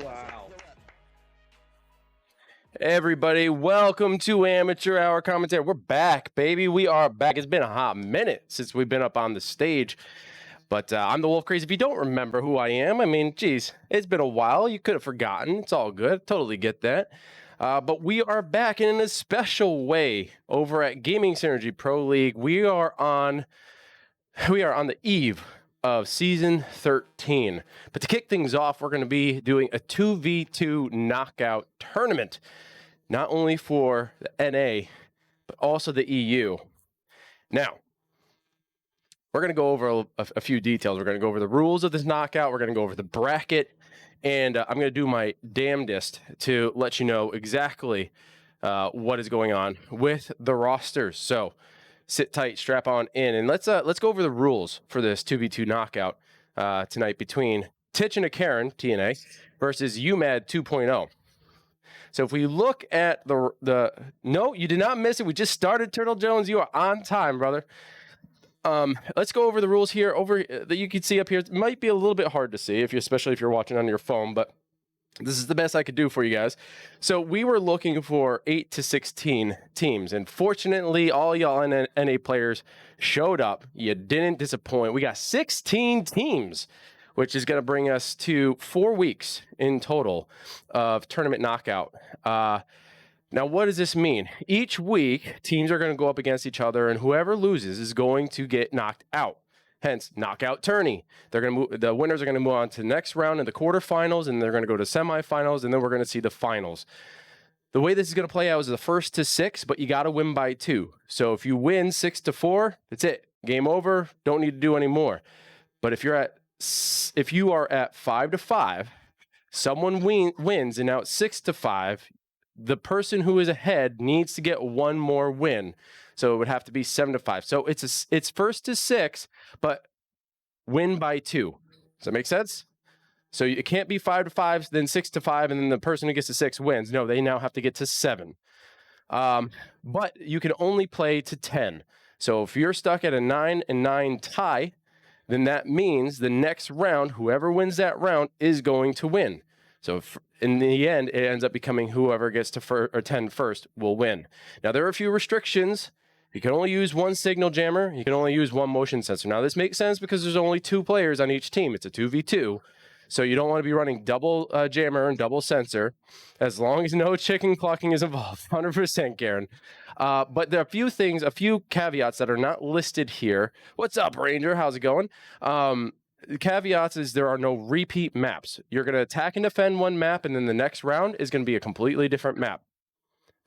Wow. Everybody, welcome to Amateur Hour Commentary. We're back, baby. We are back. It's been a hot minute since we've been up on the stage. But I'm the Wolf Crazy. If you don't remember who I am, I mean, geez, it's been a while. You could have forgotten. It's all good. Totally get that. But we are back in a special way over at Gaming Synergy Pro League. We are on the eve of season 13. But to kick things off, we're going to be doing a 2v2 knockout tournament, not only for the NA, but also the EU. Now, we're going to go over a few details. We're going to go over the rules of this knockout. We're going to go over the bracket, and I'm going to do my damnedest to let you know exactly what is going on with the rosters. So sit tight, strap on in, and let's go over the rules for this 2v2 knockout tonight between Titch and a Karen, TNA, versus UMAD 2.0. So if we look at the no, you did not miss it. We just started, Turtle Jones. You are on time, brother. Let's go over the rules here. Over that you can see up here. It might be a little bit hard to see, especially if you're watching on your phone, but this is the best I could do for you guys. So we were looking for 8 to 16 teams, and fortunately, all y'all NA players showed up. You didn't disappoint. We got 16 teams, which is going to bring us to 4 weeks in total of tournament knockout. Now, what does this mean? Each week, teams are going to go up against each other, and whoever loses is going to get knocked out. Hence, knockout tourney. They're going to move. The winners are going to move on to the next round in the quarterfinals, and they're going to go to semifinals, and then we're going to see the finals. The way this is going to play out is the 1st to 6, but you got to win by 2. So if you win 6 to 4, that's it. Game over. Don't need to do any more. But if you are at 5 to 5, someone wins, and now it's 6 to 5. The person who is ahead needs to get one more win. So it would have to be 7 to 5. So it's 1st to 6, but win by 2. Does that make sense? So it can't be 5 to 5, then 6 to 5, and then the person who gets to 6 wins. No, they now have to get to 7. But you can only play to 10. So if you're stuck at a 9-9 tie, then that means the next round, whoever wins that round is going to win. So in the end, it ends up becoming whoever gets to 10 first will win. Now, there are a few restrictions. You can only use one signal jammer. You can only use one motion sensor. Now, this makes sense because there's only 2 players on each team. It's a 2v2. So you don't want to be running double jammer and double sensor, as long as no chicken clucking is involved. 100%, Karen. But there are a few caveats that are not listed here. What's up, Ranger? How's it going? The caveats is there are no repeat maps. You're going to attack and defend one map, and then the next round is going to be a completely different map.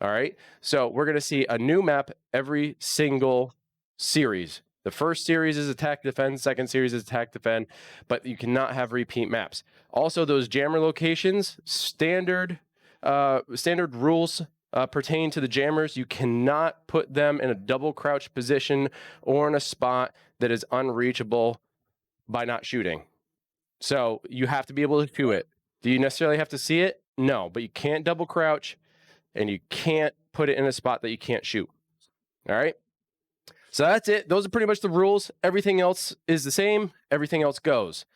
All right? So we're going to see a new map every single series. The first series is attack, defend. Second series is attack, defend. But you cannot have repeat maps. Also, those jammer locations, standard rules pertain to the jammers. You cannot put them in a double crouch position or in a spot that is unreachable by not shooting. So you have to be able to shoot it. Do you necessarily have to see it? No, but you can't double crouch, and you can't put it in a spot that you can't shoot. All right? So that's it. Those are pretty much the rules. Everything else is the same. Everything else goes.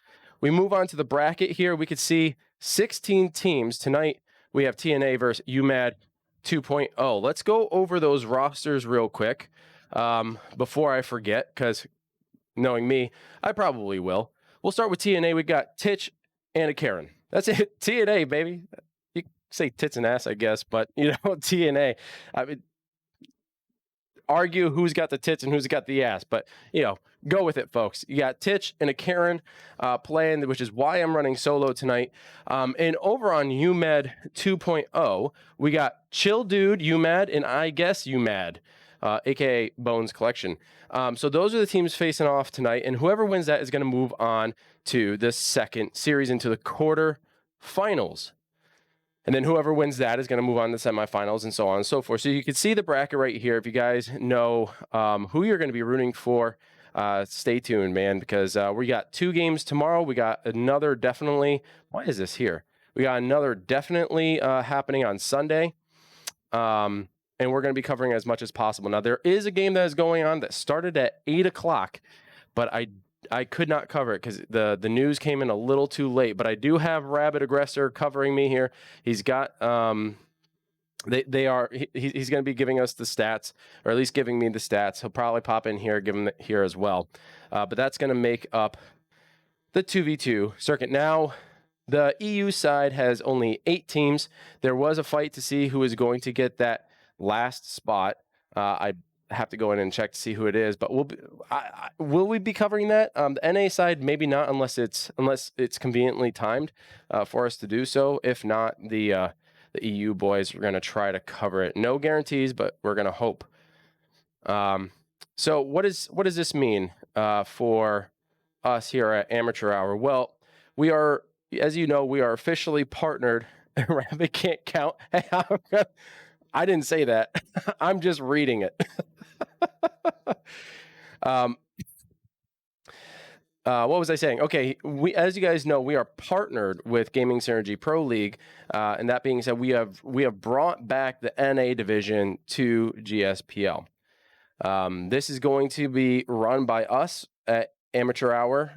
We move on to the bracket here. We could see 16 teams. Tonight, we have TNA versus UMAD 2.0. Let's go over those rosters real quick before I forget, because knowing me, I probably will. We'll start with TNA. We got Titch and a Karen. That's it. TNA, baby. You say tits and ass, I guess, but, TNA. I mean, argue who's got the tits and who's got the ass, but, go with it, folks. You got Titch and a Karen playing, which is why I'm running solo tonight. And over on UMAD 2.0, we got Chill Dude, UMAD, and I Guess UMAD. aka Bones Collection. So those are the teams facing off tonight, and whoever wins that is going to move on to the second series into the quarterfinals. And then whoever wins that is going to move on to the semifinals and so on and so forth. So you can see the bracket right here. If you guys know who you're going to be rooting for, stay tuned, man, because we got 2 games tomorrow. We got another definitely. Why is this here? We got another definitely happening on Sunday. And we're going to be covering as much as possible. Now, there is a game that is going on that started at 8 o'clock, but I could not cover it because the news came in a little too late. But I do have Rabid Aggressor covering me here. He's got he's going to be giving us the stats, or at least giving me the stats. He'll probably pop in here, give him here as well. But that's going to make up the 2v2 circuit. Now, the EU side has only 8 teams. There was a fight to see who is going to get that last spot. I have to go in and check to see who it is, but will we be covering that? The NA side, maybe not, unless it's conveniently timed for us to do so. If not, the EU boys are going to try to cover it. No guarantees, but we're going to hope. So what does this mean for us here at Amateur Hour? Well, we are, as you know, we are officially partnered. Rabbit can't count. I didn't say that. I'm just reading it. What was I saying? Okay, as you guys know, we are partnered with Gaming Synergy Pro League, and that being said, we have brought back the NA division to GSPL. This is going to be run by us at Amateur Hour,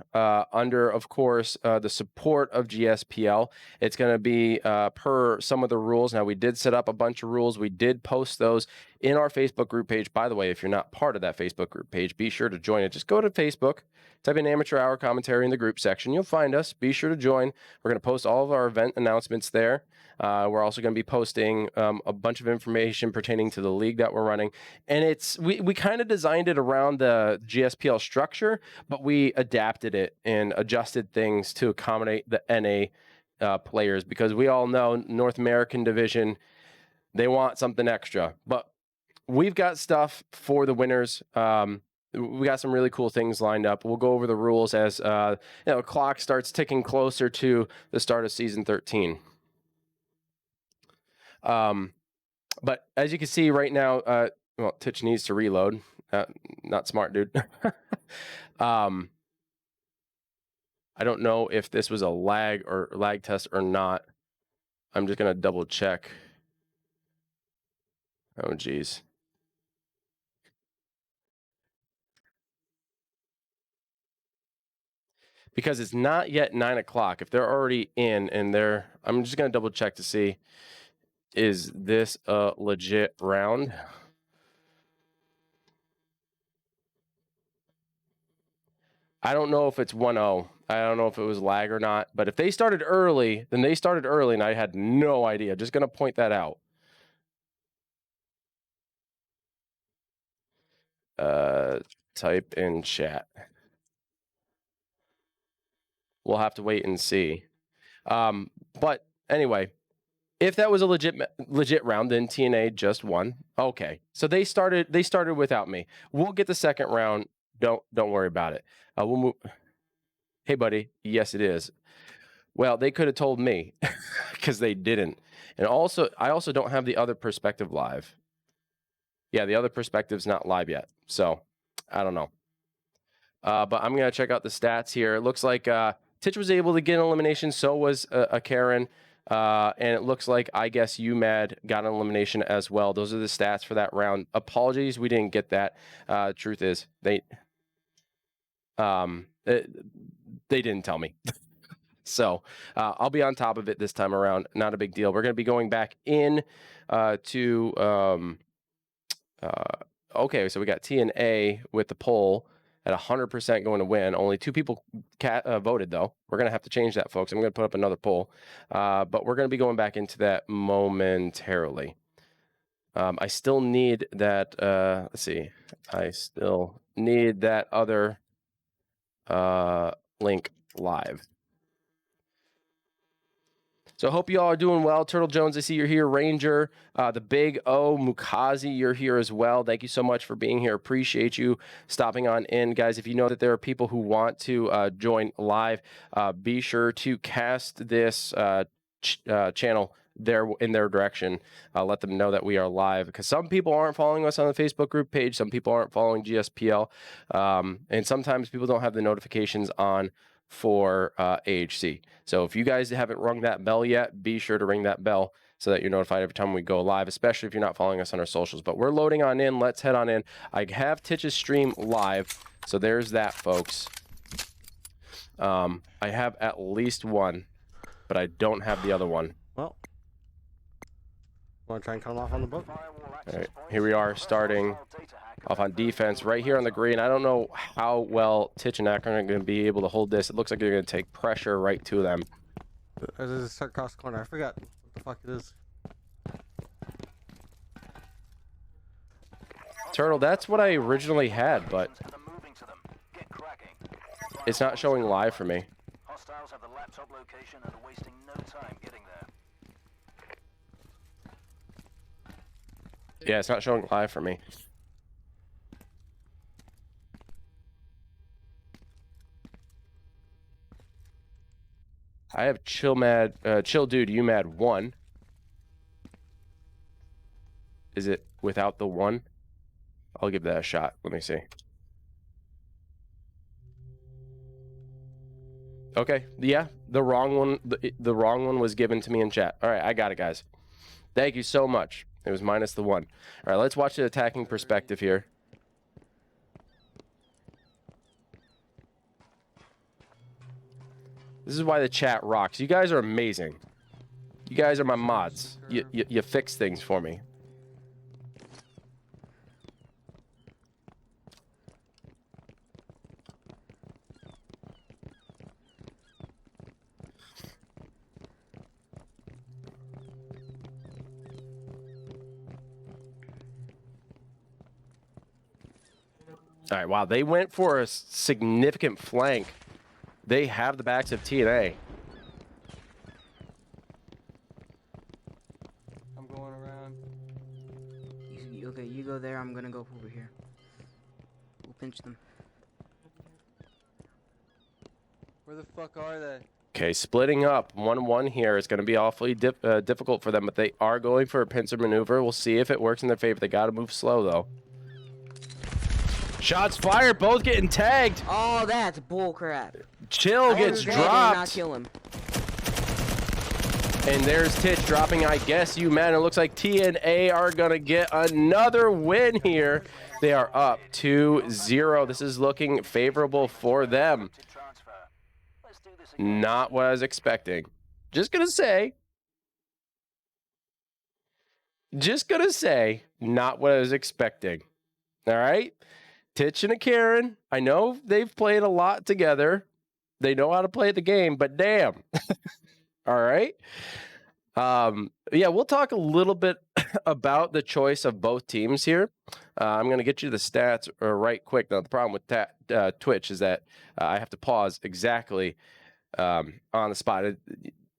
under, of course, the support of GSPL. It's going to be per some of the rules. Now, we did set up a bunch of rules. We did post those in our Facebook group page. By the way, if you're not part of that Facebook group page, be sure to join it. Just go to Facebook, type in Amateur Hour Commentary in the group section. You'll find us. Be sure to join. We're going to post all of our event announcements there. We're also going to be posting a bunch of information pertaining to the league that we're running. And we kind of designed it around the GSPL structure, but we adapted it and adjusted things to accommodate the NA players, because we all know North American division, they want something extra. But we've got stuff for the winners. We got some really cool things lined up. We'll go over the rules as the clock starts ticking closer to the start of season 13. But as you can see right now, well, Titch needs to reload. Not smart, dude. I don't know if this was a lag test or not. I'm just gonna double check. Oh, geez. Because it's not yet 9 o'clock. If they're already in and I'm just gonna double check to see, is this a legit round? I don't know if it's 1-0. I don't know if it was lag or not. But if they started early, then they started early, and I had no idea. Just going to point that out. Type in chat. We'll have to wait and see. But anyway, if that was a legit round, then TNA just won. Okay, so they started without me. We'll get the second round. Don't worry about it. We'll move. Hey, buddy. Yes, it is. Well, they could have told me, because they didn't. And also, I also don't have the other perspective live. Yeah, the other perspective's not live yet. So I don't know. But I'm going to check out the stats here. It looks like Titch was able to get an elimination. So was a Karen. And it looks like, I guess, UMAD got an elimination as well. Those are the stats for that round. Apologies, we didn't get that. Truth is, they didn't tell me. So I'll be on top of it this time around. Not a big deal. We're going to be going back in to okay, so we got T and A with the poll at 100% going to win. Only 2 people voted, though. We're going to have to change that, folks. I'm going to put up another poll. But we're going to be going back into that momentarily. I still need that. Let's see. I still need that other link live. So I hope you all are doing well. Turtle Jones, I see you're here. Ranger, the Big O, Mukazi, you're here as well. Thank you so much for being here. Appreciate you stopping on in. Guys, if you know that there are people who want to join live, be sure to cast this channel in their direction. Let them know that we are live, because some people aren't following us on the Facebook group page. Some people aren't following GSPL. And sometimes people don't have the notifications on for AHC. So if you guys haven't rung that bell yet, be sure to ring that bell so that you're notified every time we go live, especially if you're not following us on our socials. But we're loading on in. Let's head on in. I have Titch's stream live, so there's that, folks. I have at least one, but I don't have the other one. Well, want to try and cut them off on the boat? All right, here we are starting off on defense right here on the green. I don't know how well Titch and Akron are going to be able to hold this. It looks like they're going to take pressure right to them. There's a start cross corner. I forgot what the fuck it is. Turtle, that's what I originally had, but it's not showing live for me. Hostiles have the laptop location and are wasting no time getting there. Yeah, it's not showing live for me. I have Chill Dude UMAD 1. Is it without the 1? I'll give that a shot. Let me see. Okay, yeah, the wrong one. The wrong one was given to me in chat. All right, I got it, guys. Thank you so much. It was minus the 1. All right, let's watch the attacking perspective here. This is why the chat rocks. You guys are amazing. You guys are my mods. You fix things for me. All right, wow, they went for a significant flank. They have the backs of TNA. I'm going around. Okay, you go there. I'm gonna go over here. We'll pinch them. Where the fuck are they? Okay, splitting up 1-1 here is going to be awfully difficult for them, but they are going for a pincer maneuver. We'll see if it works in their favor. They got to move slow, though. Shots fired, both getting tagged. Oh, that's bullcrap. Chill gets dropped. Not kill him. And there's Titch dropping, I guess, UMAD. It looks like TNA are going to get another win here. They are up 2-0. This is looking favorable for them. Not what I was expecting. Just going to say, not what I was expecting. All right? Titch and a Karen, I know they've played a lot together. They know how to play the game, but damn. All right? Yeah, we'll talk a little bit about the choice of both teams here. I'm going to get you the stats right quick. Now, the problem with Twitch is that I have to pause exactly on the spot.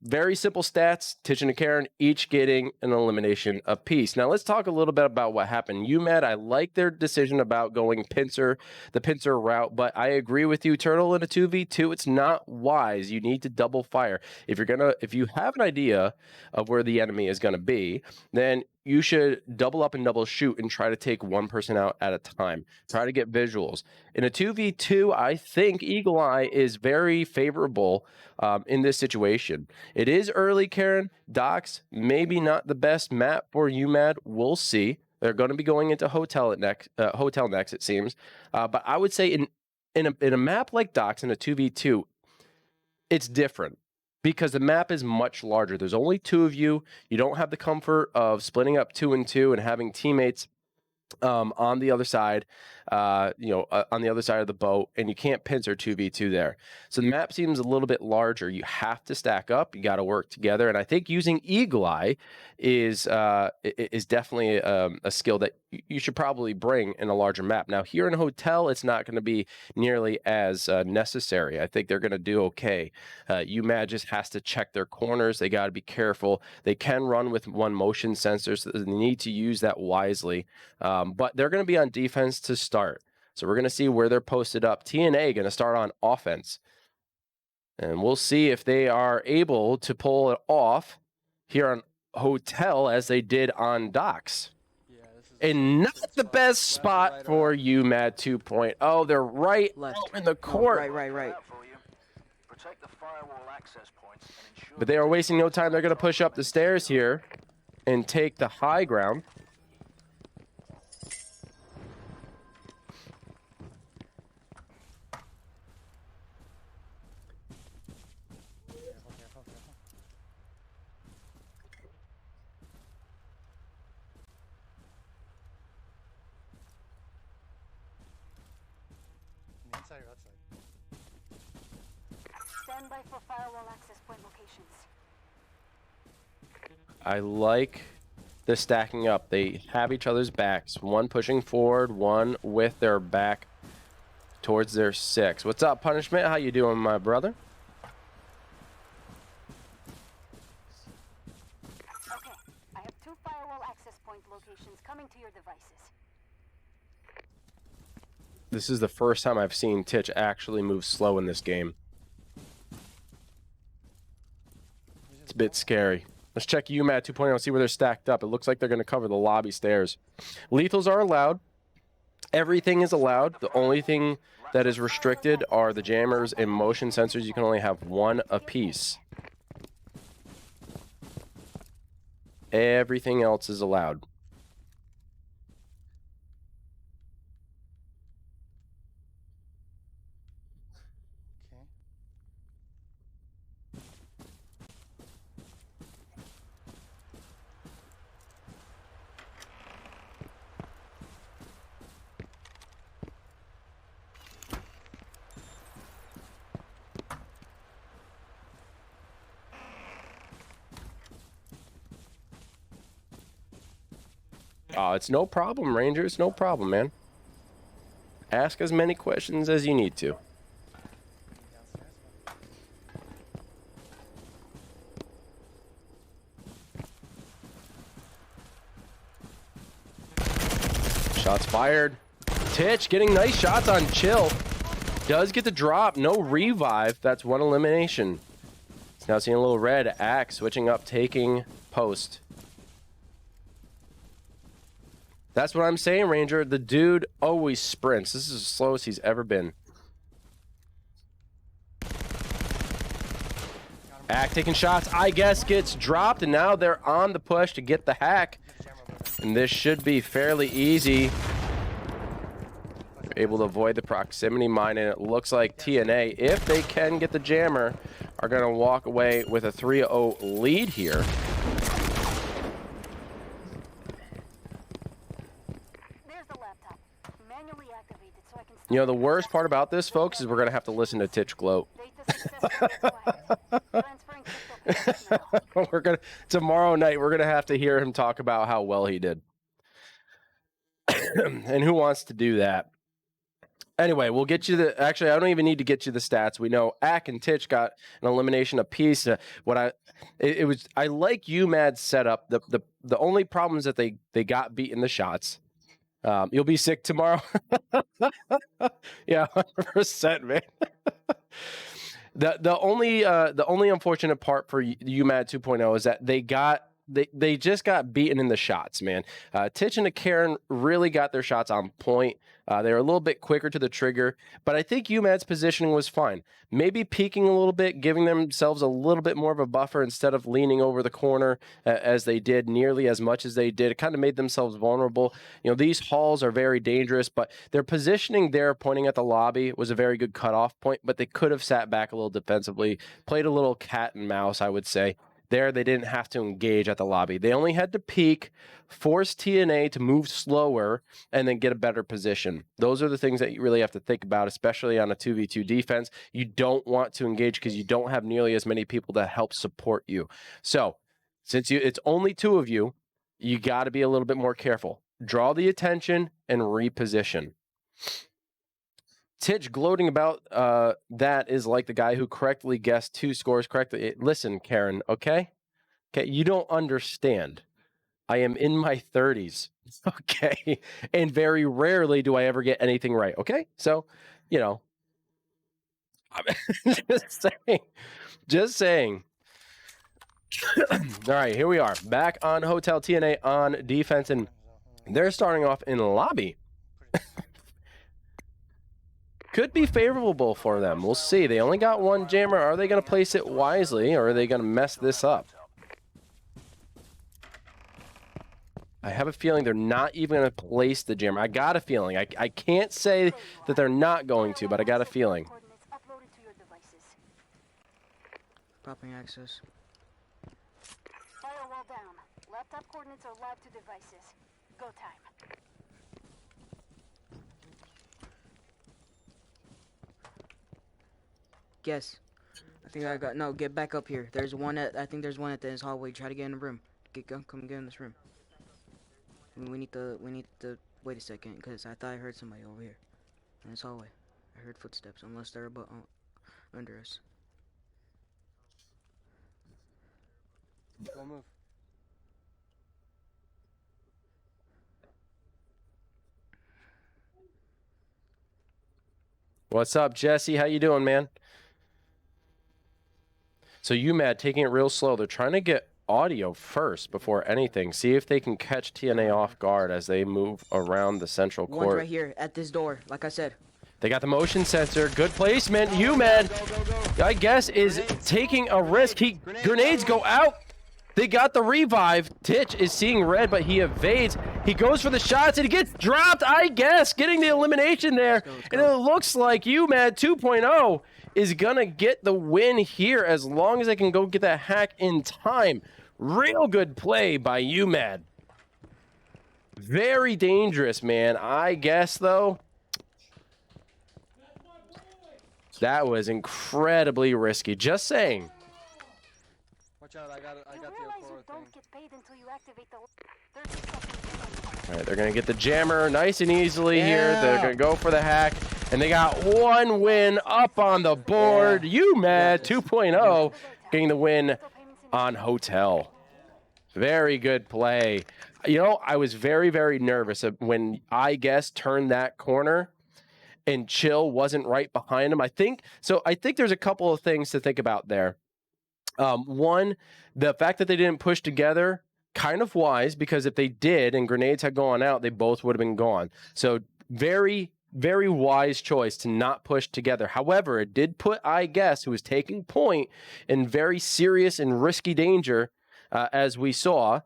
Very simple stats. Titch and Karen each getting an elimination apiece. Now let's talk a little bit about what happened. UMAD, I like their decision about going the pincer route, but I agree with you, Turtle, in a 2v2. It's not wise. You need to double fire. If you have an idea of where the enemy is gonna be, then you should double up and double shoot and try to take one person out at a time. Try to get visuals. In a 2v2, I think Eagle Eye is very favorable in this situation. It is early, Karen. Docks, maybe not the best map for UMAD. We'll see. They're going to be going into hotel next, it seems. But I would say in a map like Docks in a 2v2, it's different. Because the map is much larger. There's only 2 of you. You don't have the comfort of splitting up 2 and 2 and having teammates on the other side, on the other side of the boat, and you can't pincer 2v2 there. So the map seems a little bit larger. You have to stack up. You got to work together. And I think using Eagle Eye is definitely a skill that you should probably bring in a larger map. Now, here in a hotel, it's not going to be nearly as necessary. I think they're going to do okay. UMAD just has to check their corners. They got to be careful. They can run with one motion sensor, so they need to use that wisely. But they're going to be on defense to start. So we're going to see where they're posted up. TNA going to start on offense. And we'll see if they are able to pull it off here on hotel as they did on docks. And not the best spot for UMAD 2.0. They're right in the court. Right. But they are wasting no time. They're going to push up the stairs here and take the high ground. outside, outside. Stand by for firewall access point locations. I like the stacking up. They have each other's backs. One pushing forward, one with their back towards their 6. What's up, Punishment? How you doing, my brother? Okay, I have 2 firewall access point locations coming to your devices. This is the first time I've seen Titch actually move slow in this game. It's a bit scary. Let's check UMAD 2.0 and see where they're stacked up. It looks like they're going to cover the lobby stairs. Lethals are allowed. Everything is allowed. The only thing that is restricted are the jammers and motion sensors. You can only have 1 apiece. Everything else is allowed. Okay. Oh, it's no problem, Ranger. It's no problem, man. Ask as many questions as you need to. Shots fired. Titch getting nice shots on Chill. Does get the drop. No revive. That's 1 elimination. It's now seeing a little red. Axe switching up, taking post. That's what I'm saying, Ranger. The dude always sprints. This is as slow as he's ever been. Axe taking shots, I guess, gets dropped, and now they're on the push to get the hack. And this should be fairly easy. They're able to avoid the proximity mine, and it looks like TNA, if they can get the jammer, are going to walk away with a 3-0 lead here. You know, the worst part about this, folks, is we're going to have to listen to Titch gloat. Tomorrow night, we're going to have to hear him talk about how well he did. And who wants to do that? Anyway, we'll get you the... Actually, I don't even need to get you the stats. We know Ack and Titch got an elimination apiece. I like UMAD's setup. The only problem is that they got beat in the shots. You'll be sick tomorrow. Yeah, 100%, man. The only unfortunate part for UMAD 2.0 is that they just got beaten in the shots, man. Titch and Karen really got their shots on point. They were a little bit quicker to the trigger, but I think UMAD's positioning was fine. Maybe peeking a little bit, giving themselves a little bit more of a buffer instead of leaning over the corner as they did, nearly as much as they did. It kind of made themselves vulnerable. You know, these halls are very dangerous, but their positioning there, pointing at the lobby, was a very good cutoff point, but they could have sat back a little defensively, played a little cat and mouse, I would say. There, they didn't have to engage at the lobby. They only had to peek, force TNA to move slower, and then get a better position. Those are the things that you really have to think about, especially on a 2v2 defense. You don't want to engage because you don't have nearly as many people to help support you. So, since it's only 2 of you, you got to be a little bit more careful. Draw the attention and reposition. Titch gloating about that is like the guy who correctly guessed 2 scores correctly. Listen, Karen, okay? Okay, you don't understand. I am in my 30s, okay? And very rarely do I ever get anything right, okay? So, you know, I'm just saying. All right, here we are. Back on Hotel TNA on defense, and they're starting off in lobby. Could be favorable for them. We'll see. They only got 1 jammer. Are they going to place it wisely, or are they going to mess this up? I have a feeling they're not even going to place the jammer. I got a feeling. I can't say that they're not going to, but I got a feeling. Popping access. Firewall down. Laptop coordinates are live to devices. Go time. guess. I think I got no. Get back up here. There's one at. I think there's one at this hallway. Try to get in the room. Come get in this room. We need to. Wait a second, because I thought I heard somebody over here in this hallway. I heard footsteps, unless they're under us. Go move. What's up, Jesse? How you doing, man? So UMAD taking it real slow. They're trying to get audio first before anything. See if they can catch TNA off guard as they move around the central court. One's right here at this door, like I said. They got the motion sensor. Good placement. UMAD, I guess, is taking a risk. Grenades go out. They got the revive. Titch is seeing red, but he evades. He goes for the shots, and he gets dropped, I guess, getting the elimination there. And it looks like UMAD 2.0 is going to get the win here as long as they can go get that hack in time. Real good play by UMAD. Very dangerous, man. I guess, though, that was incredibly risky. Just saying. Watch out, I got You the realize you Aurora don't thing. get paid until you activate the 30 seconds. All right, they're going to get the jammer nice and easily here. They're going to go for the hack. And they got one win up on the board. UMAD 2.0 getting the win on Hotel. Very good play. You know, I was very, very nervous when I guess turned that corner and Chill wasn't right behind him. I think there's a couple of things to think about there. One, the fact that they didn't push together, kind of wise, because if they did and grenades had gone out, they both would have been gone. So very, very wise choice to not push together. However, it did put, I guess, who was taking point, in very serious and risky danger, as we saw.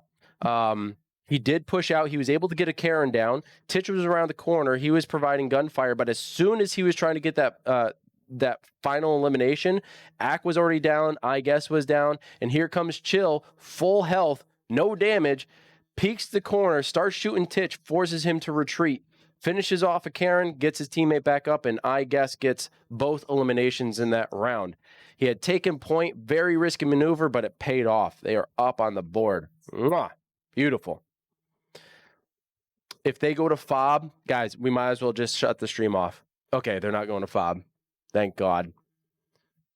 He did push out. He was able to get a Karen down. Titch was around the corner. He was providing gunfire, but as soon as he was trying to get that final elimination, Ack was already down, I guess was down, and here comes Chill, full health, no damage, peeks the corner, starts shooting Titch, forces him to retreat, finishes off a Karen, gets his teammate back up, and I guess gets both eliminations in that round. He had taken point, very risky maneuver, but it paid off. They are up on the board. Mwah. Beautiful. If they go to FOB, guys, we might as well just shut the stream off. Okay, they're not going to FOB. Thank God.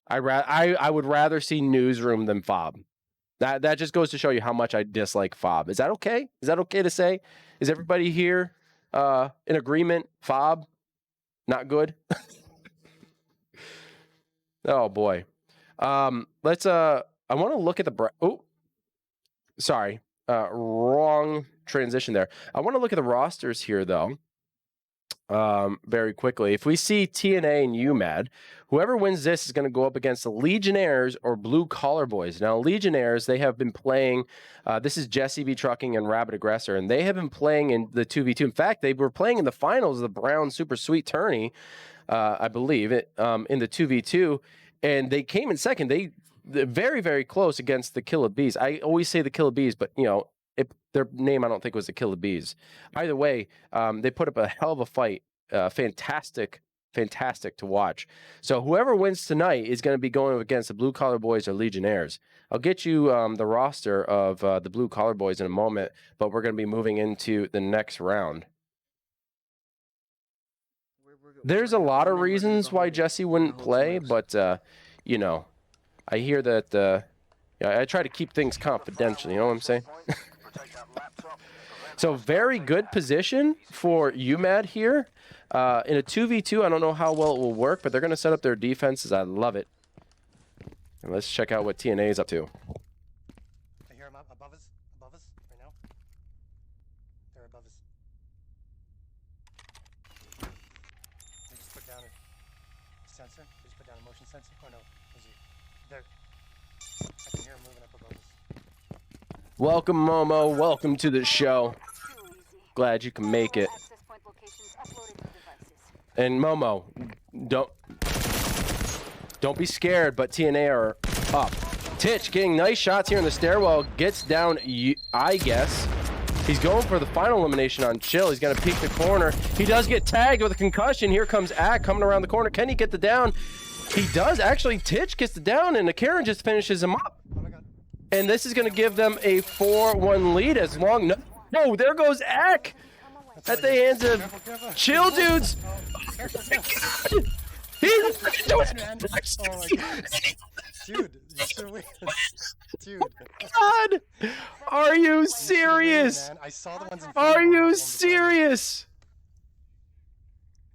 I would rather see Newsroom than FOB. That just goes to show you how much I dislike FOB. Is that okay? Is that okay to say? Is everybody here in agreement? FOB, not good. Oh boy. Let's. I want to look at the. Oh, sorry. Wrong transition there. I want to look at the rosters here though. Very quickly. If we see TNA and UMAD, whoever wins this is going to go up against the Legionnaires or Blue Collar Boys. Now, Legionnaires, they have been playing, this is Jesse V Trucking and Rabbit Aggressor, and they have been playing in the 2v2. In fact, they were playing in the finals of the Brown Super Sweet Tourney, I believe, in the 2v2, and they came in second. They're very, very close against the Killer Bees. I always say the Killer Bees, but, you know, their name, I don't think, was the Killer Bees. Either way, they put up a hell of a fight. Fantastic to watch. So whoever wins tonight is going to be going against the Blue Collar Boys or Legionnaires. I'll get you the roster of the Blue Collar Boys in a moment, but we're going to be moving into the next round. There's a lot of reasons why Jesse wouldn't play, but, you know, I hear that I try to keep things confidential, you know what I'm saying? So very good position for UMAD here. In a 2v2, I don't know how well it will work, but they're going to set up their defenses. I love it. And let's check out what TNA is up to. I hear them up above us right now. They're above us. They just put down a sensor. They just put down a motion sensor. Oh no, they're. I can hear them moving up above us. Welcome, Momo. Welcome to the show. Glad you can make it. And Momo, don't be scared, but TNA are up. Titch getting nice shots here in the stairwell, gets down, I guess. He's going for the final elimination on Chill. He's going to peek the corner. He does get tagged with a concussion. Here comes Ack coming around the corner. Can he get the down? He does. Actually, Titch gets it down, and the Karen just finishes him up. Oh my god. And this is going to give them a 4-1 lead as long... No, there goes Eck at the hands of Careful. Chill Dudes. Careful. He's doing Man. it. Oh my god. Dude, you should win. Dude. God, are you serious? Man, I saw the ones in front Are of me, you not the ones behind me. serious?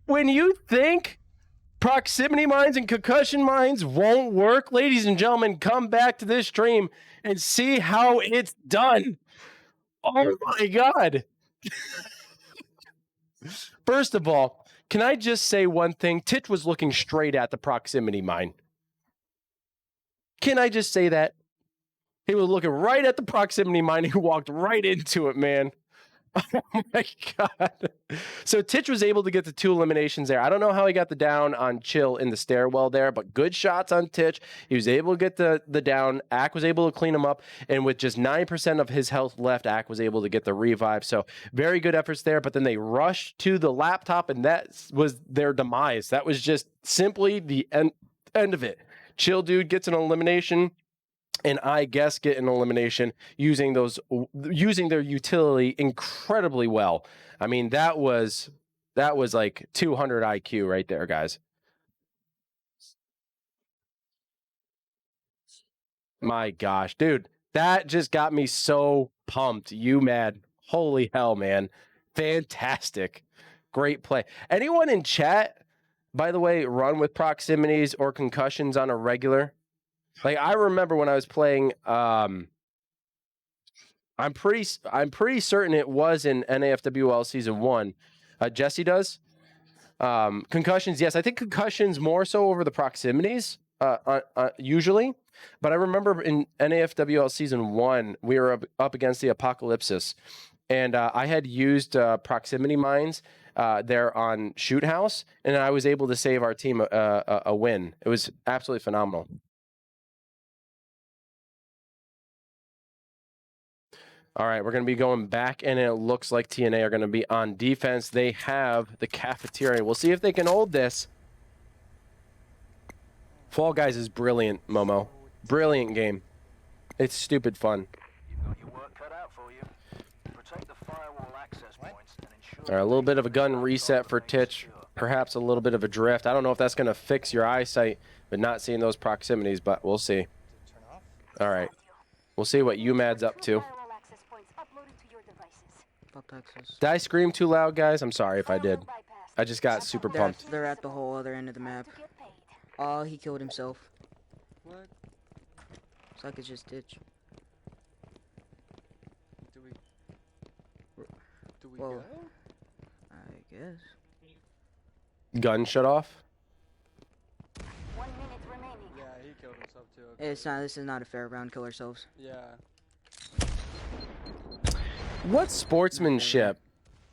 When you think proximity mines and concussion mines won't work, ladies and gentlemen, come back to this stream and see how it's done. Oh my God. First of all, can I just say one thing? Titch was looking straight at the proximity mine. Can I just say that? He was looking right at the proximity mine. He walked right into it, man. Oh my God. So Titch was able to get the 2 eliminations there. I don't know how he got the down on Chill in the stairwell there, but good shots on Titch. He was able to get the down. Ack was able to clean him up. And with just 9% of his health left, Ack was able to get the revive. So very good efforts there. But then they rushed to the laptop, and that was their demise. That was just simply the end of it. Chill Dude gets an elimination. And I guess get an elimination using their utility incredibly well. I mean, that was like 200 IQ right there, guys. My gosh, dude, that just got me so pumped. UMAD, holy hell, man, fantastic, great play. Anyone in chat, by the way, run with proximities or concussions on a regular? Like, I remember when I was playing, I'm pretty certain it was in NAFWL Season 1. Jesse does. Concussions, yes. I think concussions more so over the proximities, usually. But I remember in NAFWL Season 1, we were up against the Apocalypsis. And I had used proximity mines there on Shoot House. And I was able to save our team a win. It was absolutely phenomenal. All right, we're going to be going back, and it looks like TNA are going to be on defense. They have the cafeteria. We'll see if they can hold this. Fall Guys is brilliant, Momo. Brilliant game. It's stupid fun. You've got your work cut out for you. Protect the firewall access points and ensure... All right, a little bit of a gun reset for Titch. Perhaps a little bit of a drift. I don't know if that's going to fix your eyesight, but not seeing those proximities, but we'll see. Turn off. All right. We'll see what UMAD's up to. Fuck Texas. Did I scream too loud, guys? I'm sorry if I did. I just got super pumped. They're at the whole other end of the map. Oh, he killed himself. What? So I could just ditch. Do we Whoa. go? I guess. Gun shut off? 1 minute remaining. Yeah, he killed himself too. Okay. It's not. This is not a fair round. Kill ourselves. Yeah. What sportsmanship?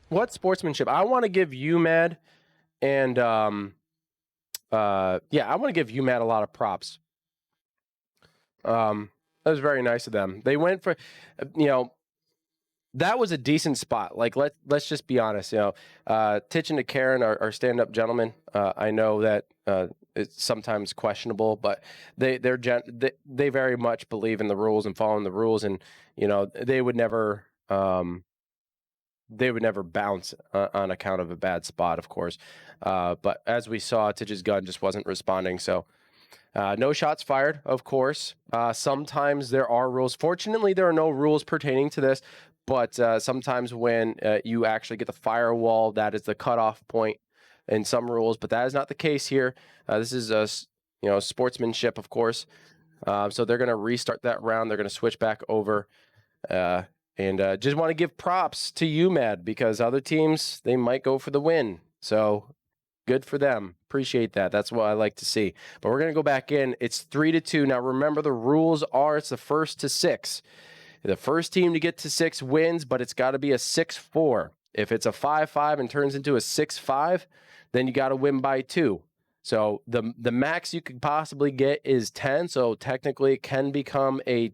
What sportsmanship? I want to give UMAD and yeah, I want to give UMAD a lot of props. That was very nice of them. They went for, that was a decent spot. Like let's just be honest. Titch and Karen are stand-up gentlemen. I know that it's sometimes questionable, but they very much believe in the rules and following the rules, and they would never bounce on account of a bad spot, of course. But as we saw, Titch's gun just wasn't responding. So no shots fired, of course. Sometimes there are rules. Fortunately, there are no rules pertaining to this. But sometimes when you actually get the firewall, that is the cutoff point in some rules. But that is not the case here. This is sportsmanship, of course. So they're going to restart that round. They're going to switch back over. And just want to give props to UMAD because other teams, they might go for the win. So good for them. Appreciate that. That's what I like to see. But we're going to go back in. It's 3-2. Now, remember, the rules are it's the first to 6. The first team to get to 6 wins, but it's got to be a 6-4. If it's a 5-5 and turns into a 6-5, then you got to win by 2. So the max you could possibly get is 10. So technically it can become a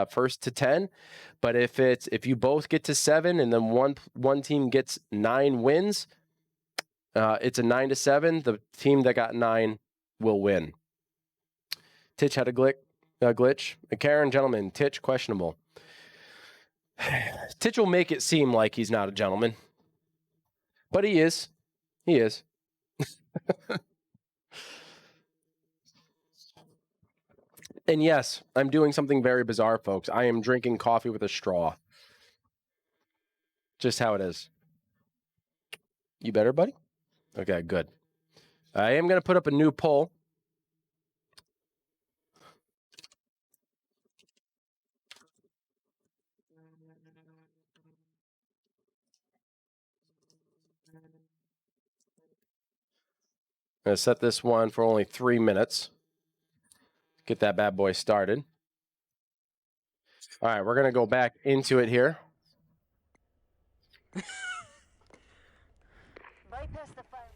first to 10. But if you both get to 7 and then one team gets 9 wins, it's a 9-7. The team that got 9 will win. Titch had a glitch. Karen, gentleman. Titch, questionable. Titch will make it seem like he's not a gentleman. But he is. He is. And yes, I'm doing something very bizarre, folks. I am drinking coffee with a straw. Just how it is. You better, buddy? Okay, good. I am going to put up a new poll. I'm going to set this one for only 3 minutes. Get that bad boy started. All right, we're going to go back into it here. Bypass the fire.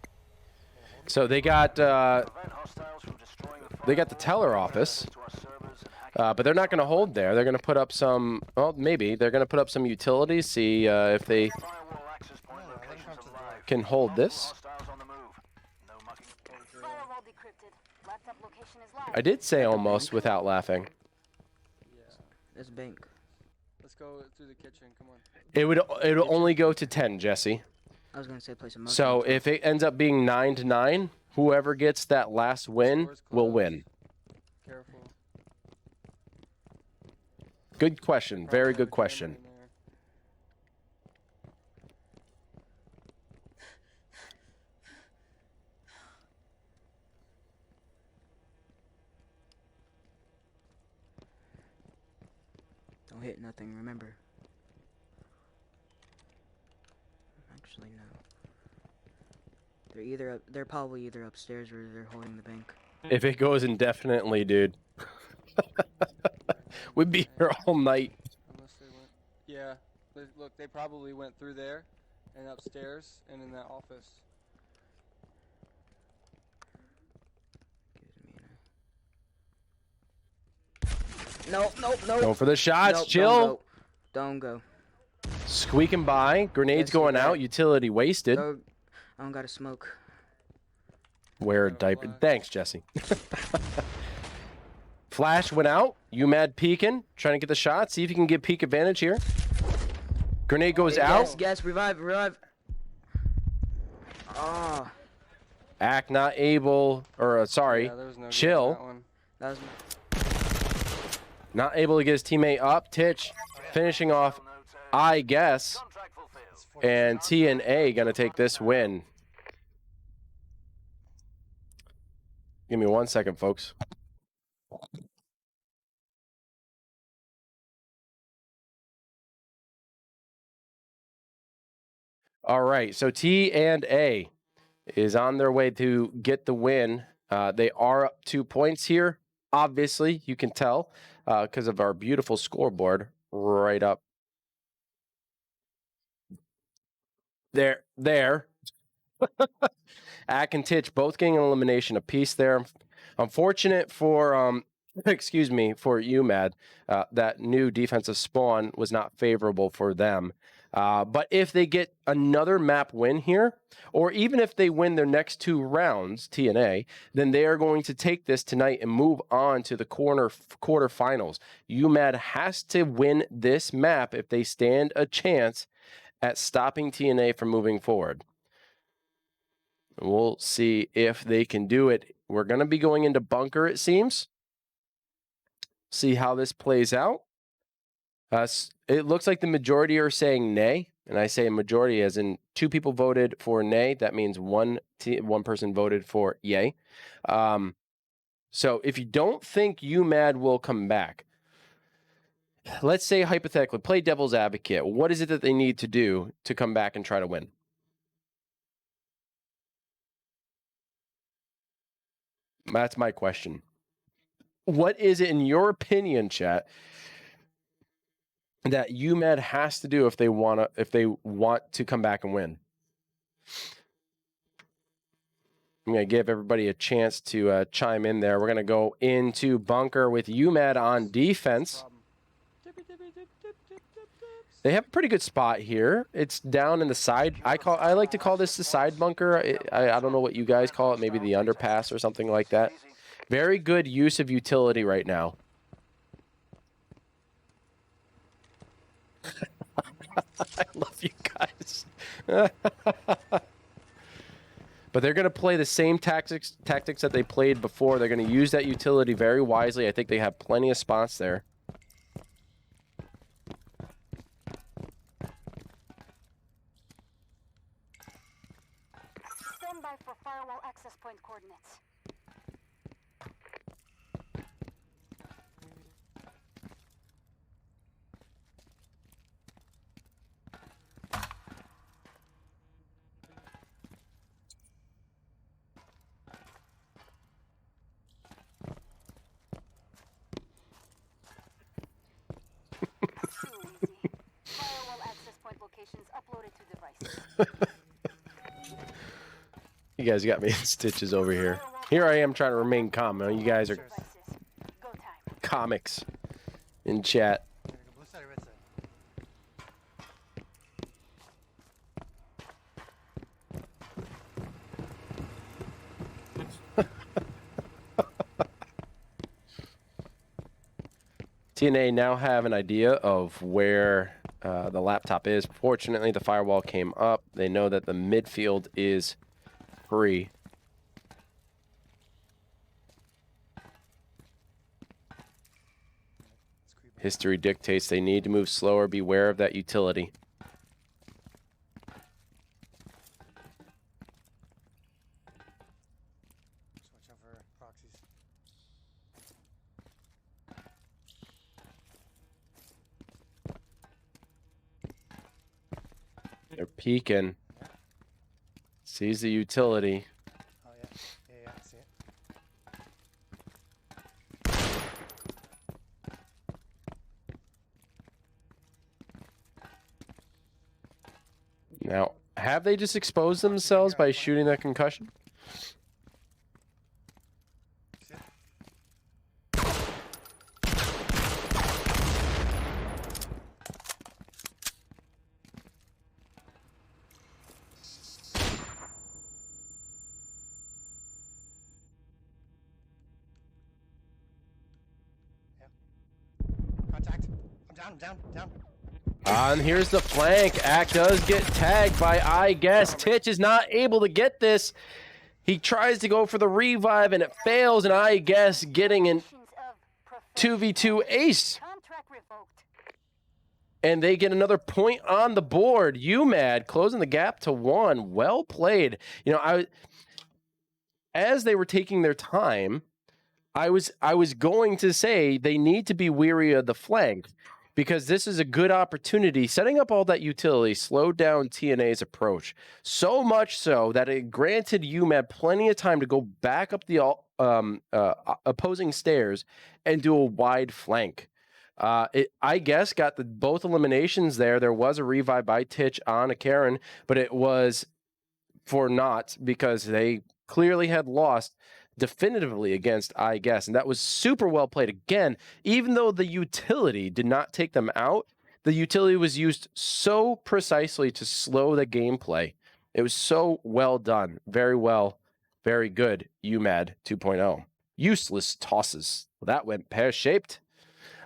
So they got Prevent hostiles from destroying the they got the teller office, to our servers and hacking but they're not going to hold there. They're going to put up some. Well, maybe they're going to put up some utilities. See if they firewall access point locations alive. can hold this. Hostiles on the move. No mucking. Firewall decrypted. Laptop location is live. I did say almost without laughing. This bank. Let's go through the kitchen. Come on. It'll only go to 10, Jesse. I was gonna say place a motion. So if it ends up being 9-9, whoever gets that last win Doors will closed. win. Careful. Good question. Very Probably have good a question. camera in there. Don't hit nothing. Remember. Actually, no. They're probably either upstairs or they're holding the bank. If it goes indefinitely, dude, we'd be here all night. Unless they went. Yeah. Look, they probably went through there, and upstairs, and in that office. Nope, nope, nope. Go for the shots. Nope, Chill. Don't go. Squeaking by. Grenades Yes, going you're out. right. Utility wasted. Go. I don't gotta smoke. Wear a Gotta diaper. flash. Thanks, Jesse. Flash went out. UMAD peeking. Trying to get the shot. See if you can get peek advantage here. Grenade goes out. Yes, revive. Oh, Act not able, or sorry, Yeah, there was no good chill. on that one. that was. Not able to get his teammate up. Titch finishing off, I guess. Contract fulfilled. And TNA gonna take this win. Give me 1 second, folks. All right, so T&A is on their way to get the win. They are up 2 points here. Obviously, you can tell because of our beautiful scoreboard right up there. Ack and Titch both getting an elimination apiece there. Unfortunate for excuse me, for UMAD, that new defensive spawn was not favorable for them. But if they get another map win here, or even if they win their next 2 rounds, TNA, then they are going to take this tonight and move on to the quarterfinals. UMAD has to win this map if they stand a chance at stopping TNA from moving forward. We'll see if they can do it. We're going to be going into bunker, it seems. See how this plays out. It looks like the majority are saying nay, and I say majority as in 2 people voted for nay. That means one person voted for yay. So if you don't think UMAD will come back, let's say hypothetically, play devil's advocate. What is it that they need to do to come back and try to win? That's my question. What is it, in your opinion, chat, that UMAD has to do if they want to come back and win? I'm going to give everybody a chance to chime in there. We're going to go into bunker with UMAD on defense. They have a pretty good spot here. It's down in the side. I like to call this the side bunker. I don't know what you guys call it. Maybe the underpass or something like that. Very good use of utility right now. I love you guys. But they're going to play the same tactics that they played before. They're going to use that utility very wisely. I think they have plenty of spots there. Stand by for firewall access point coordinates. Too easy. Firewall access point locations uploaded to devices. You guys got me in stitches over here. Here I am trying to remain calm. You guys are Devices. Go time. comics in chat. There we go. Blue side or red side? TNA now have an idea of where the laptop is. Fortunately, the firewall came up. They know that the midfield is free. It's creepy. History dictates they need to move slower. Beware of that utility. Just watch out for proxies. They're peeking. Sees the utility. Oh yeah. Yeah, I see it. Now, have they just exposed themselves by shooting that concussion? See it? Contact. I'm down. And here's the flank. Ack does get tagged by I guess. Titch is not able to get this. He tries to go for the revive and it fails, and I guess getting an Actions of 2v2 ace. contract revoked. And they get another point on the board. UMAD closing the gap to 1. Well played. You know, as they were taking their time, I was going to say they need to be weary of the flank, because this is a good opportunity. Setting up all that utility slowed down TNA's approach. So much so that it granted UMAD plenty of time to go back up the opposing stairs and do a wide flank. I guess got both eliminations there. There was a revive by Titch on a Karen, but it was for naught because they clearly had lost definitively against I guess, and that was super well played. Again, even though the utility did not take them out, the utility was used so precisely to slow the gameplay. It was so well done. Very well. Very good. UMAD 2.0. Useless tosses. Well, that went pear-shaped.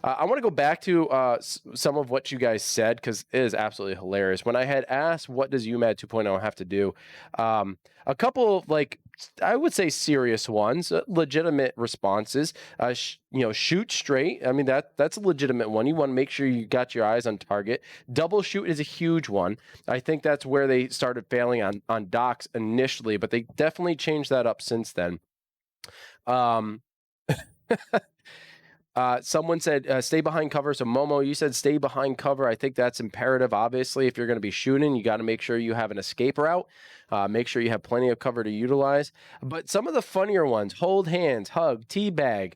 I want to go back to some of what you guys said, because it is absolutely hilarious. When I had asked, what does UMAD 2.0 have to do? A couple of, like, I would say serious ones, legitimate responses. Shoot straight. I mean, that's a legitimate one. You want to make sure you got your eyes on target. Double shoot is a huge one. I think that's where they started failing on docks initially, but they definitely changed that up since then. Someone said, stay behind cover. So Momo, you said stay behind cover. I think that's imperative. Obviously, if you're going to be shooting, you got to make sure you have an escape route. Make sure you have plenty of cover to utilize. But some of the funnier ones, hold hands, hug, teabag.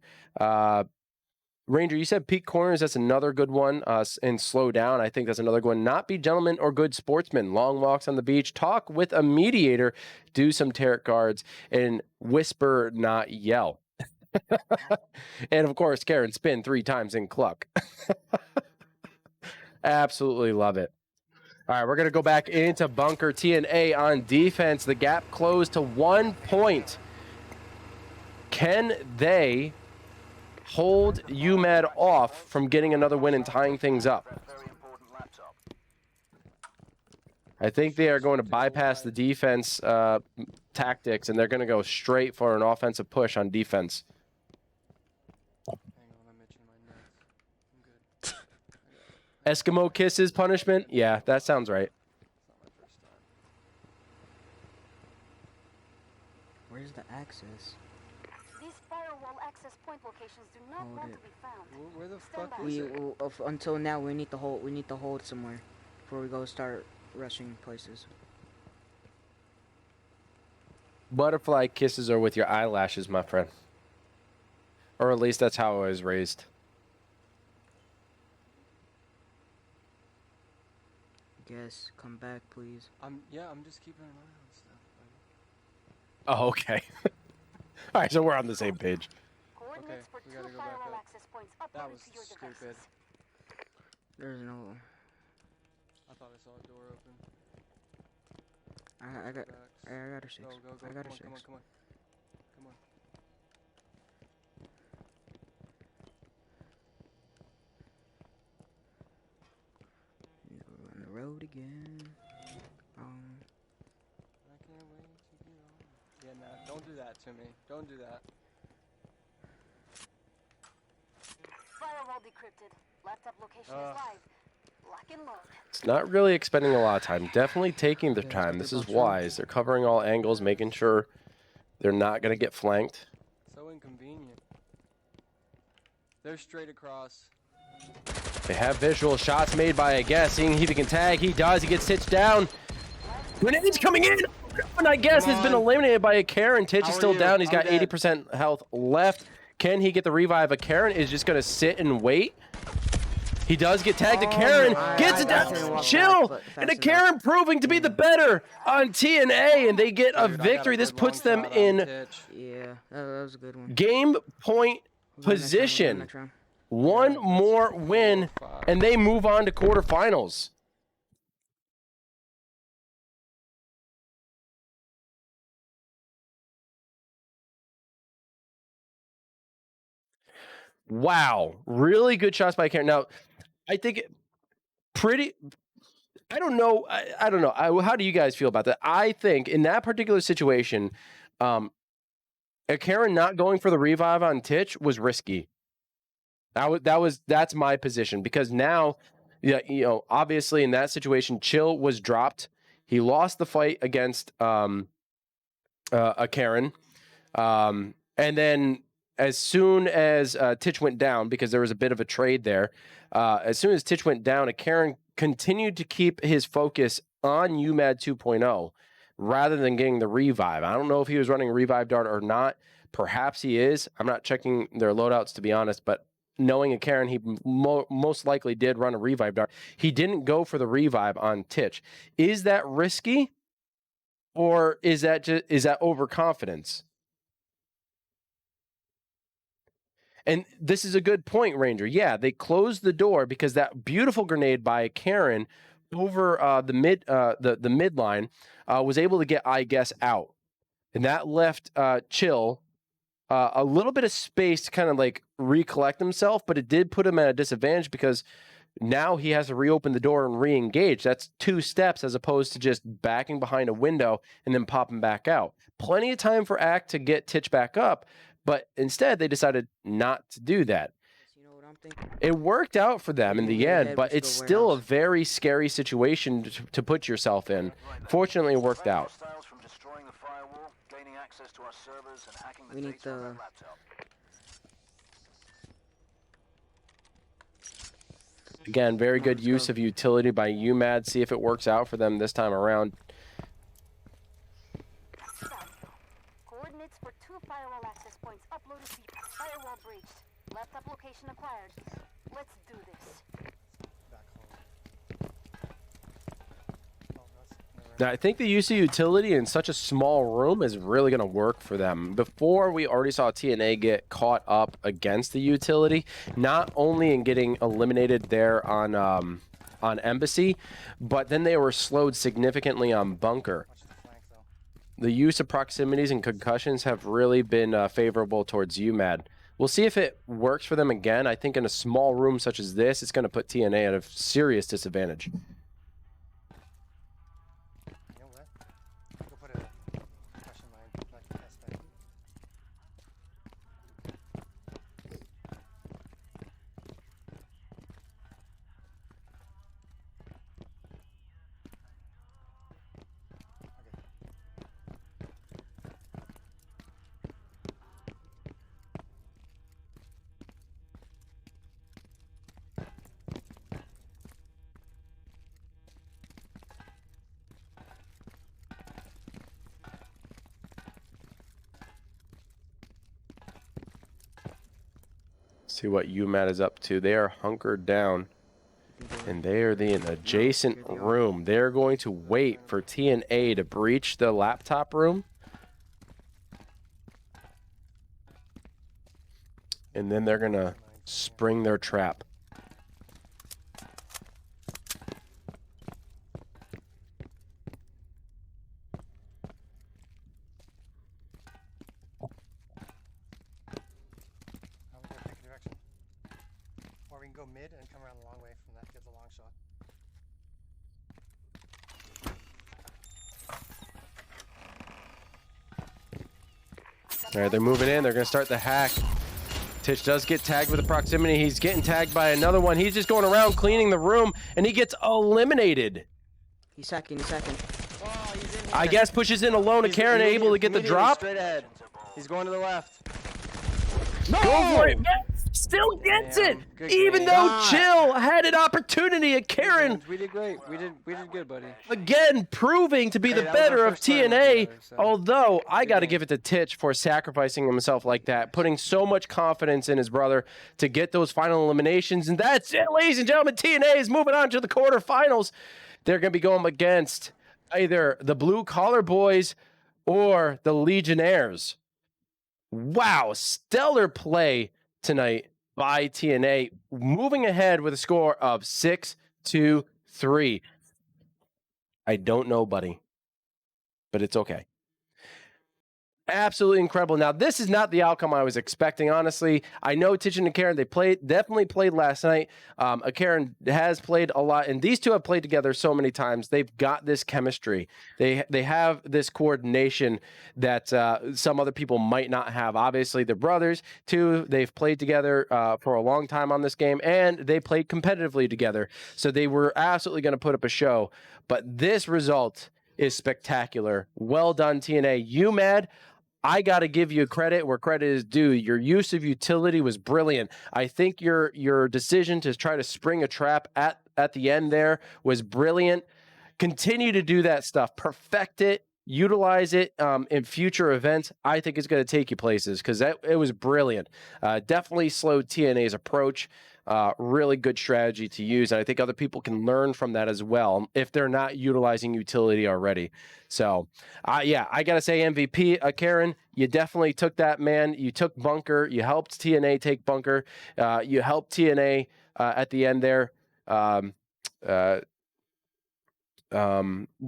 Ranger, you said peak corners. That's another good one. And slow down. I think that's another good one. Not be gentlemen or good sportsmen. Long walks on the beach. Talk with a mediator. Do some tarot cards. And whisper, not yell. And of course, Karen, spin 3 times in cluck. Absolutely love it. All right, we're going to go back into bunker. TNA on defense. The gap closed to 1 point. Can they hold UMAD off from getting another win and tying things up? That very important laptop. I think they are going to bypass the defense tactics, and they're going to go straight for an offensive push on defense. Hang on, I'm itching my nuts. I'm good. Eskimo kisses punishment? Yeah, that sounds right. It's not my first time. Where's the access? These firewall access point locations do not Hold want it. to be found. Where the Stand fuck by. is We it? until now we need to hold. We need to hold somewhere before we go start rushing places. Butterfly kisses are with your eyelashes, my friend. Or at least that's how I was raised. Guess, come back, please. I'm just keeping an eye on stuff. Buddy. Oh, okay. All right, so we're on the same page. Coordinates for we 2 gotta go back firewall up. access points That uploaded was to your stupid. devices. There's no. I thought I saw a door open. I got. Backs. I got a 6. Go, go, go. I got a Come on, 6. come on, come on. Come on. We're on the road again. I can't wait to get on. Yeah, nah, don't do that to me. Don't do that. Firewall decrypted. Laptop location is live. Lock and load. It's not really expending a lot of time. Definitely taking their Yeah, time. it's This is about time. wise. They're covering all angles, making sure they're not going to get flanked. So inconvenient. They're straight across. They have visual shots made by a guess. Seeing if he can tag. He does. He gets stitched down. Grenades coming in. And I guess has been eliminated by a Karen. Titch How is are still you? down. He's I'm got dead. 80% health left. Can he get the revive? A Karen is just going to sit and wait. He does get tagged. A Karen gets it I didn't down. walk Chill. back, but And a fast Karen proving to be the better on TNA. And they get a Dude, I got victory. This good long puts them shot on in Titch. Yeah, that was a good one. game point We'll go next round, we'll go position. next round. One more win, 4-5. and they move on to quarterfinals. Wow, really good shots by Karen. Now, I think pretty. I don't know. I don't know. How do you guys feel about that? I think in that particular situation, a Karen not going for the revive on Titch was risky. That's my position because now, yeah, you know, obviously in that situation, Chill was dropped. He lost the fight against a Karen, and then as soon as Titch went down, because there was a bit of a trade there, as soon as Titch went down, a Karen continued to keep his focus on UMAD 2.0 rather than getting the revive. I don't know if he was running a revive dart or not. Perhaps he is. I'm not checking their loadouts to be honest, but knowing a Karen, he most likely did run a revive dart. He didn't go for the revive on Titch. Is that risky, or is that overconfidence? And this is a good point, Ranger. Yeah, they closed the door because that beautiful grenade by Karen over the midline was able to get I guess out, and that left Chill a little bit of space to kind of like recollect himself, but it did put him at a disadvantage because now he has to reopen the door and re-engage. That's 2 steps as opposed to just backing behind a window and then popping back out. Plenty of time for Act to get Titch back up, but instead they decided not to do that. You know what I'm thinking? It worked out for them in the Yeah, end, but we it's should go still a warehouse. very scary situation to put yourself in. Fortunately, it worked out. Hostiles from destroying the firewall, gaining access to our servers, and hacking the We need data on the- that laptop. Again, very good Let's use go. of utility by UMAD. See if it works out for them this time around. Coordinates for 2 firewall access points uploaded to you. Firewall breached. Laptop location acquired. Let's do this. Back home. Oh, that's Now, I think the use of utility in such a small room is really going to work for them. Before, we already saw TNA get caught up against the utility, not only in getting eliminated there on Embassy, but then they were slowed significantly on Bunker. watch the flank though. the use of proximities and concussions have really been favorable towards UMAD. We'll see if it works for them again. I think in a small room such as this, it's going to put TNA at a serious disadvantage. You know what? Go put a question line back to test that. See what UMAD is up to. They are hunkered down, and they are in the adjacent room. They're going to wait for TNA to breach the laptop room, and then they're going to spring their trap. I'm gonna pick a direction. Or we can go mid and come around the long way from that, get the long shot. All right, they're moving in. They're going to start the hack. Titch does get tagged with a proximity. He's getting tagged by another one. He's just going around cleaning the room, and he gets eliminated. He's hacking, he's hacking. Oh, he's in here. I guess pushes in alone to Karen, able to get the Immediately drop. Straight ahead. He's going to the left. No! Go for it. Still gets Damn. it. Good Even game. though God. Chill had an opportunity at Karen. We did great. We did good, buddy. Again, proving to be Hey, the that was our better of first time TNA. together, so Although I good got to game. give it to Titch for sacrificing himself like that, putting so much confidence in his brother to get those final eliminations. And that's it, ladies and gentlemen. TNA is moving on to the quarterfinals. They're going to be going against either the Blue Collar Boys or the Legionnaires. Wow, stellar play tonight by TNA, moving ahead with a score of 6-3. I don't know, buddy, but it's okay. Absolutely incredible. Now, this is not the outcome I was expecting, honestly. I know Titch and Karen, they definitely played last night. Karen has played a lot, and these two have played together so many times. They've got this chemistry. They have this coordination that some other people might not have. Obviously, they're brothers, too. They've played together for a long time on this game, and they played competitively together. So they were absolutely going to put up a show. But this result is spectacular. Well done, TNA. UMAD, I got to give you credit where credit is due. Your use of utility was brilliant. I think your decision to try to spring a trap at the end there was brilliant. Continue to do that stuff. Perfect it. Utilize it in future events. I think it's going to take you places because it was brilliant. Definitely slowed TNA's approach. Really good strategy to use, and I think other people can learn from that as well if they're not utilizing utility already. So, yeah, I gotta say MVP, Karen, you definitely took that, man. You took bunker. You helped TNA take bunker. You helped TNA at the end there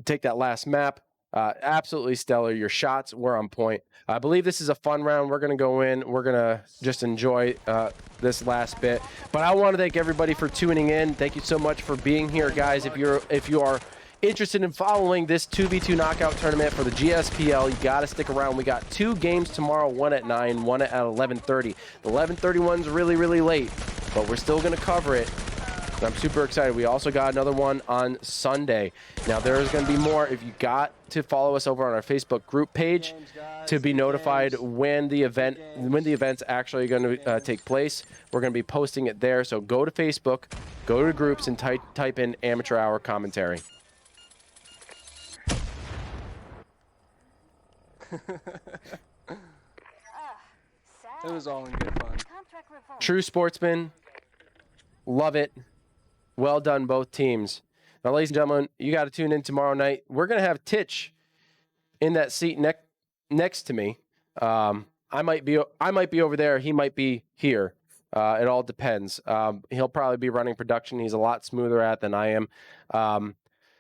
take that last map. Absolutely stellar. Your shots were on point. I believe this is a fun round. We're going to go in. We're going to just enjoy this last bit. But I want to thank everybody for tuning in. Thank you so much for being here, guys. If you are interested in following this 2v2 knockout tournament for the GSPL, you got to stick around. We got 2 games tomorrow, one at 9, one at 11:30. The 11:30 one's really, really late, but we're still going to cover it. I'm super excited. We also got another one on Sunday. Now, there's going to be more. If you got to follow us over on our Facebook group page to be notified when the event's actually going to take place. We're going to be posting it there. So go to Facebook, go to groups, and type in Amateur Hour Commentary. It was all in good fun. Contract revoked. True sportsman. Love it. Well done, both teams. Now, ladies and gentlemen, you got to tune in tomorrow night. We're going to have Titch in that seat next to me. I might be over there. He might be here. It all depends. He'll probably be running production. He's a lot smoother at than I am.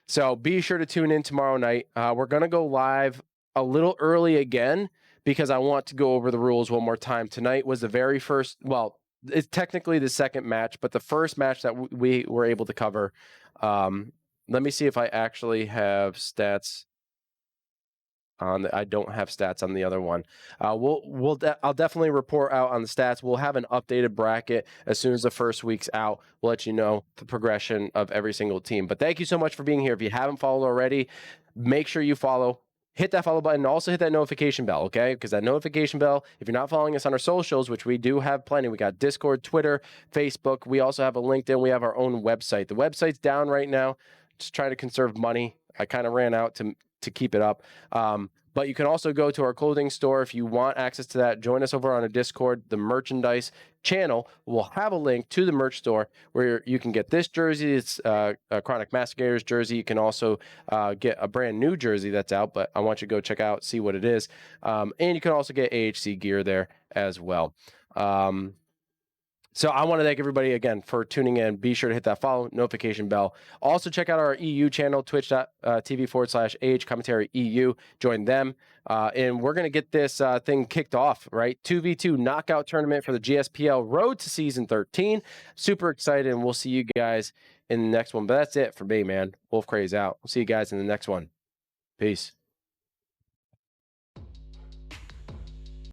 So be sure to tune in tomorrow night. We're going to go live a little early again because I want to go over the rules one more time. Tonight was the very first, well, it's technically the second match, but the first match that we were able to cover. Let me see if I actually have stats on I don't have stats on the other one. I'll definitely report out on the stats. We'll have an updated bracket as soon as the first week's out. We'll let you know the progression of every single team. But thank you so much for being here. If you haven't followed already, make sure you follow. Hit that follow button. Also hit that notification bell, okay? Because that notification bell, if you're not following us on our socials, which we do have plenty, we got Discord, Twitter, Facebook. We also have a LinkedIn. We have our own website. The website's down right now. Just trying to conserve money. I kind of ran out to keep it up. But you can also go to our clothing store if you want access to that. Join us over on a Discord. The merchandise channel will have a link to the merch store where you can get this jersey. It's a Chronic Mastigators jersey. You can also get a brand new jersey that's out, but I want you to go check out, see what it is. And you can also get AHC gear there as well. So I want to thank everybody again for tuning in. Be sure to hit that follow notification bell. Also check out our EU channel, twitch.tv/AH Commentary EU. Join them. And we're going to get this thing kicked off, right? 2v2 knockout tournament for the GSPL Road to Season 13. Super excited, and we'll see you guys in the next one. But that's it for me, man. Wolf Craze out. We'll see you guys in the next one. Peace.